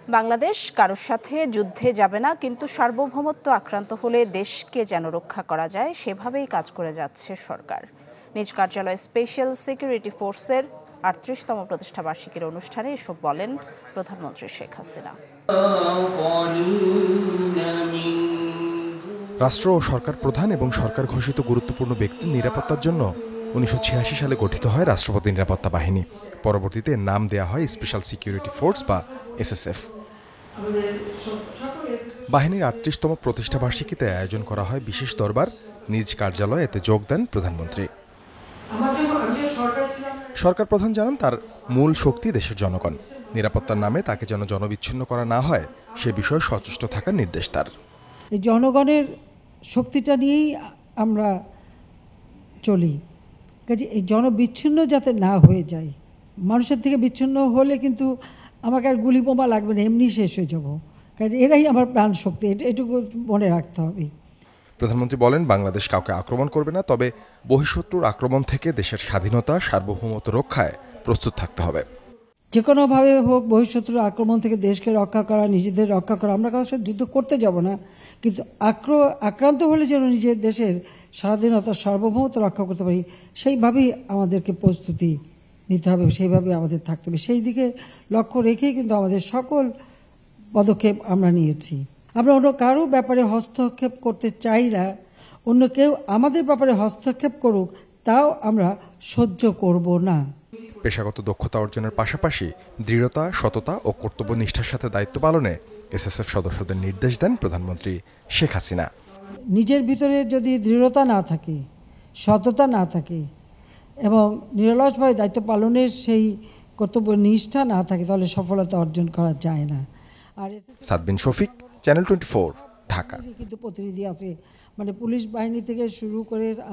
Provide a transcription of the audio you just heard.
বাংলাদেশ কারোর সাথে যুদ্ধে যাবে না, কিন্তু সার্বভৌমত্ব আক্রান্ত হলে দেশকে যেন রক্ষা করা যায় সেভাবেই কাজ করে যাচ্ছে সরকার। নিজ কার্যালয়ে স্পেশাল সিকিউরিটি ফোর্সের ৩৮তম প্রতিষ্ঠাবার্ষিকীর অনুষ্ঠানে এসব বলেন প্রধানমন্ত্রী শেখ হাসিনা। রাষ্ট্র ও সরকার প্রধান এবং সরকার ঘোষিত গুরুত্বপূর্ণ ব্যক্তির নিরাপত্তার জন্য ১৯৮৬ সালে গঠিত হয় রাষ্ট্রপতি নিরাপত্তা বাহিনী। পরবর্তীতে নাম দেয়া হয় স্পেশাল সিকিউরিটি ফোর্স বা এসএসএফ। বাহিনীর ৩৮তম প্রতিষ্ঠাবার্ষিকীতে আয়োজন করা হয় বিশেষ দরবার। নিজ কার্যালয়ে এতে যোগ দেন প্রধানমন্ত্রী। সরকার প্রধান জানান, তার মূল শক্তি দেশের জনগণ। নিরাপত্তার নামে তাকে যেন জনবিচ্ছিন্ন করা না হয় সে বিষয়ে সচেষ্ট থাকার নির্দেশ তার। এই জনগণের শক্তিটা নিয়েই আমরা চলি, কাজে এই জনবিচ্ছিন্ন যাতে না হয়ে যায়। মানুষের থেকে বিচ্ছিন্ন হলে কিন্তু আমাকে আর গুলি বোমা লাগবে না, এমনি শেষ হয়ে যাব। কাজে এরাই আমার প্রাণ শক্তি, এটুকু মনে রাখতে হবে। প্রধানমন্ত্রী বলেন, বাংলাদেশ কাউকে আক্রমণ করবে না, তবে বহিঃশত্রুর আক্রমণ থেকে দেশের স্বাধীনতা সার্বভৌমত্ব রক্ষায় প্রস্তুত থাকতে হবে। যে কোনোভাবে হোক বহিঃশত্রুর আক্রমণ থেকে দেশকে রক্ষা করা, নিজেদের রক্ষা করা। আমরা কারোর সাথে যুদ্ধ করতে যাব না, কিন্তু আক্রান্ত হলে যেন নিজের দেশের স্বাধীনতা সার্বভৌমত্ব রক্ষা করতে পারি, সেইভাবেই আমাদেরকে প্রস্তুতি নিতে হবে, সেইভাবে আমাদের থাকতে হবে। সেই দিকে লক্ষ্য রেখেই কিন্তু আমাদের সকল পদক্ষেপ আমরা নিয়েছি। আমরা অন্য কারো ব্যাপারে হস্তক্ষেপ করতে চাই না, অন্য কেউ আমাদের ব্যাপারে হস্তক্ষেপ করুক তাও আমরা সহ্য করব না। পেশাগত দক্ষতা অর্জনের পাশাপাশি দৃঢ়তা, সততা ও কর্তব্যনিষ্ঠার সাথে দায়িত্ব পালনে এসএসএফ সদস্যদের নির্দেশ দেন প্রধানমন্ত্রী শেখ হাসিনা। নিজের ভিতরে যদি দৃঢ়তা না থাকে, সততা না থাকে এবং নিরলসভাবে দায়িত্ব পালনের সেই কর্তব্যনিষ্ঠা না থাকে, তাহলে সফলতা অর্জন করা যায় না। আর সাদবিন শফিক, চ্যানেল 24, ঢাকা। কিন্তু প্রতিনিধি আছে, মানে পুলিশ বাহিনী থেকে শুরু করে